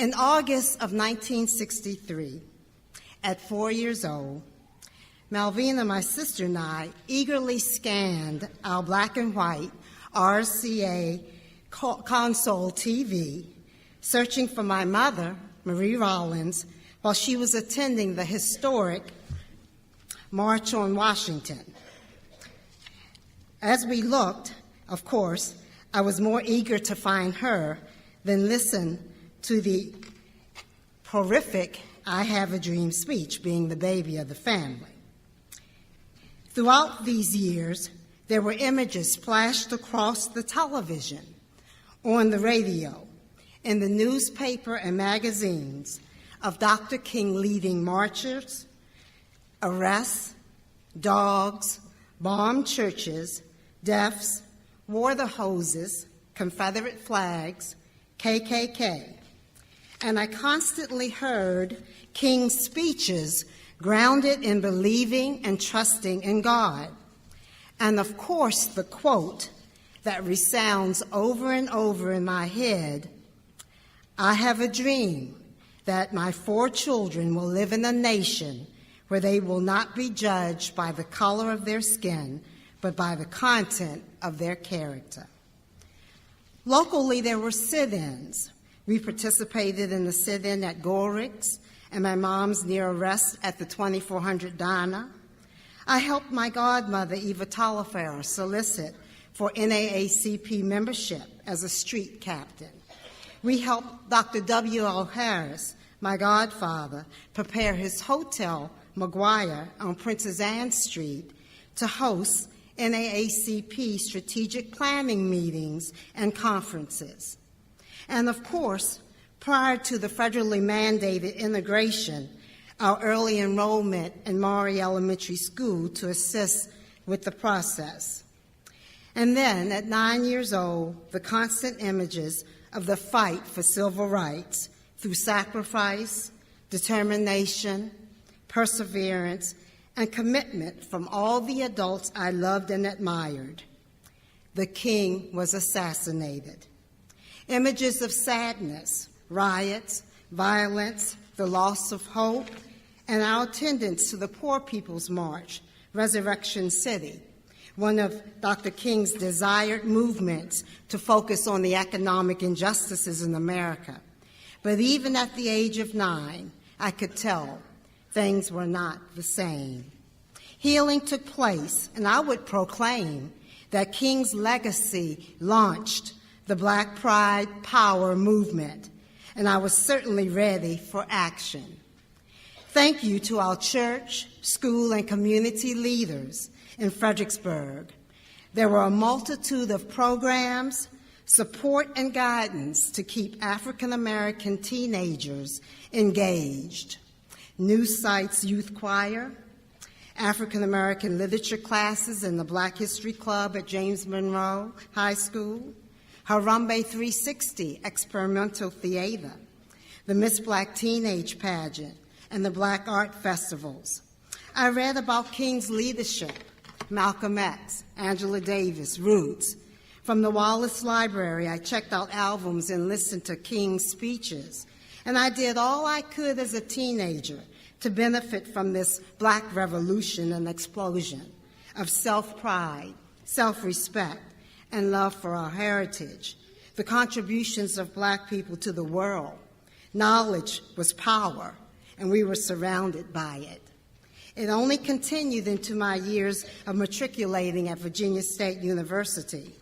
In August of 1963, at 4 years old, Malvina, my sister, and I eagerly scanned our black and white RCA console TV, searching for my mother, Marie Rollins, while she was attending the historic March on Washington. As we looked, of course, I was more eager to find her than listen to the horrific "I Have a Dream" speech, being the baby of the family. Throughout these years, there were images flashed across the television, on the radio, in the newspaper and magazines of Dr. King leading marches, arrests, dogs, bombed churches, deaths, wore the hoses, Confederate flags, KKK. And I constantly heard King's speeches grounded in believing and trusting in God. And of course, the quote that resounds over and over in my head, "I have a dream that my 4 children will live in a nation where they will not be judged by the color of their skin, but by the content of their character." Locally, there were sit-ins. We participated in the sit-in at Gorrick's and my mom's near arrest at the 2400 Donna. I helped my godmother, Eva Taliaferro, solicit for NAACP membership as a street captain. We helped Dr. W.L. Harris, my godfather, prepare his Hotel McGuire on Princess Anne Street to host NAACP strategic planning meetings and conferences. And of course, prior to the federally mandated integration, our early enrollment in Maury Elementary School to assist with the process. And then, at 9 years old, the constant images of the fight for civil rights through sacrifice, determination, perseverance, and commitment from all the adults I loved and admired. The king was assassinated. Images of sadness, riots, violence, the loss of hope, and our attendance to the Poor People's March, Resurrection City, one of Dr. King's desired movements to focus on the economic injustices in America. But even at the age of 9, I could tell things were not the same. Healing took place, and I would proclaim that King's legacy launched the Black Pride Power movement, and I was certainly ready for action. Thank you to our church, school, and community leaders in Fredericksburg. There were a multitude of programs, support, and guidance to keep African American teenagers engaged. New Sites Youth Choir, African American literature classes in the Black History Club at James Monroe High School, Harambe 360 Experimental Theater, the Miss Black Teenage Pageant, and the Black Art Festivals. I read about King's leadership, Malcolm X, Angela Davis, Roots. From the Wallace Library, I checked out albums and listened to King's speeches. And I did all I could as a teenager to benefit from this Black revolution and explosion of self-pride, self-respect, and love for our heritage, the contributions of Black people to the world. Knowledge was power, and we were surrounded by it. It only continued into my years of matriculating at Virginia State University,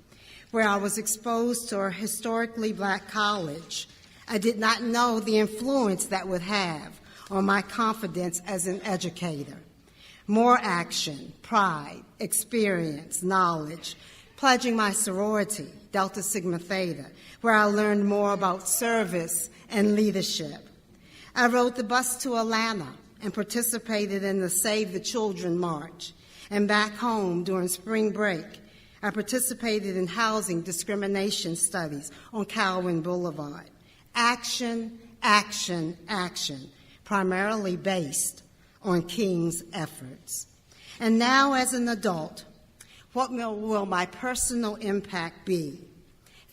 where I was exposed to a historically Black college. I did not know the influence that would have on my confidence as an educator. More action, pride, experience, knowledge, pledging my sorority, Delta Sigma Theta, where I learned more about service and leadership. I rode the bus to Atlanta and participated in the Save the Children March. And back home during spring break, I participated in housing discrimination studies on Calvin Boulevard. Action, action, action, primarily based on King's efforts. And now as an adult, what will my personal impact be?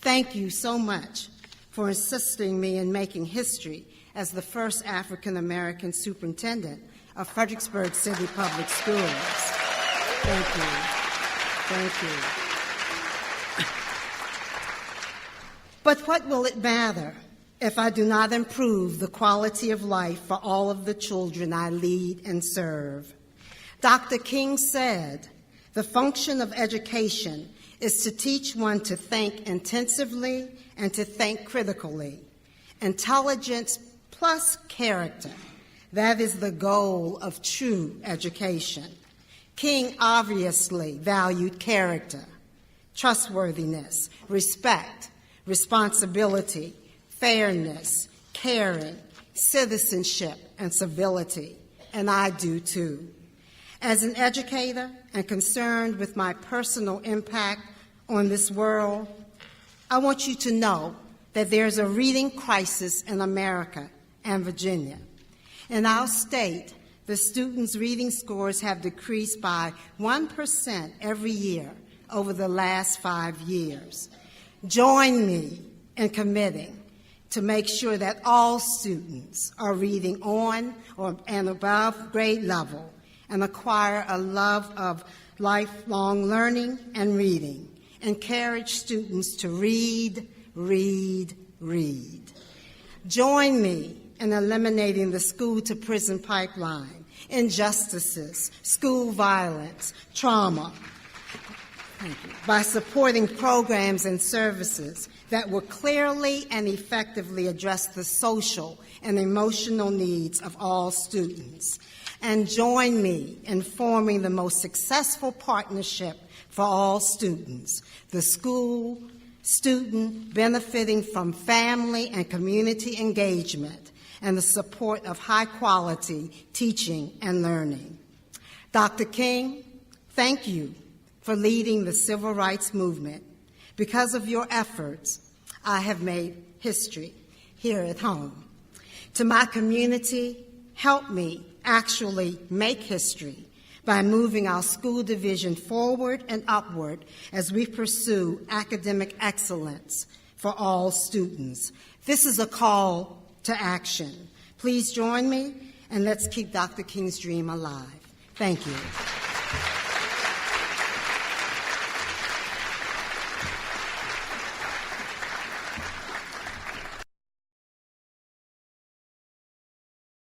Thank you so much for assisting me in making history as the first African American superintendent of Fredericksburg City Public Schools. Thank you. Thank you. But what will it matter if I do not improve the quality of life for all of the children I lead and serve? Dr. King said, "The function of education is to teach one to think intensively and to think critically. Intelligence plus character, that is the goal of true education." King obviously valued character, trustworthiness, respect, responsibility, fairness, caring, citizenship, and civility, and I do too. As an educator and concerned with my personal impact on this world, I want you to know that there's a reading crisis in America and Virginia. In our state, the students' reading scores have decreased by 1% every year over the last 5 years. Join me in committing to make sure that all students are reading on and above grade level and acquire a love of lifelong learning and reading. Encourage students to read, read, read. Join me in eliminating the school-to-prison pipeline, injustices, school violence, trauma, by supporting programs and services that will clearly and effectively address the social and emotional needs of all students. And join me in forming the most successful partnership for all students, the school, student benefiting from family and community engagement, and the support of high-quality teaching and learning. Dr. King, thank you for leading the civil rights movement. Because of your efforts, I have made history here at home. To my community, help me actually make history by moving our school division forward and upward as we pursue academic excellence for all students. This is a call to action. Please join me, and let's keep Dr. King's dream alive. Thank you.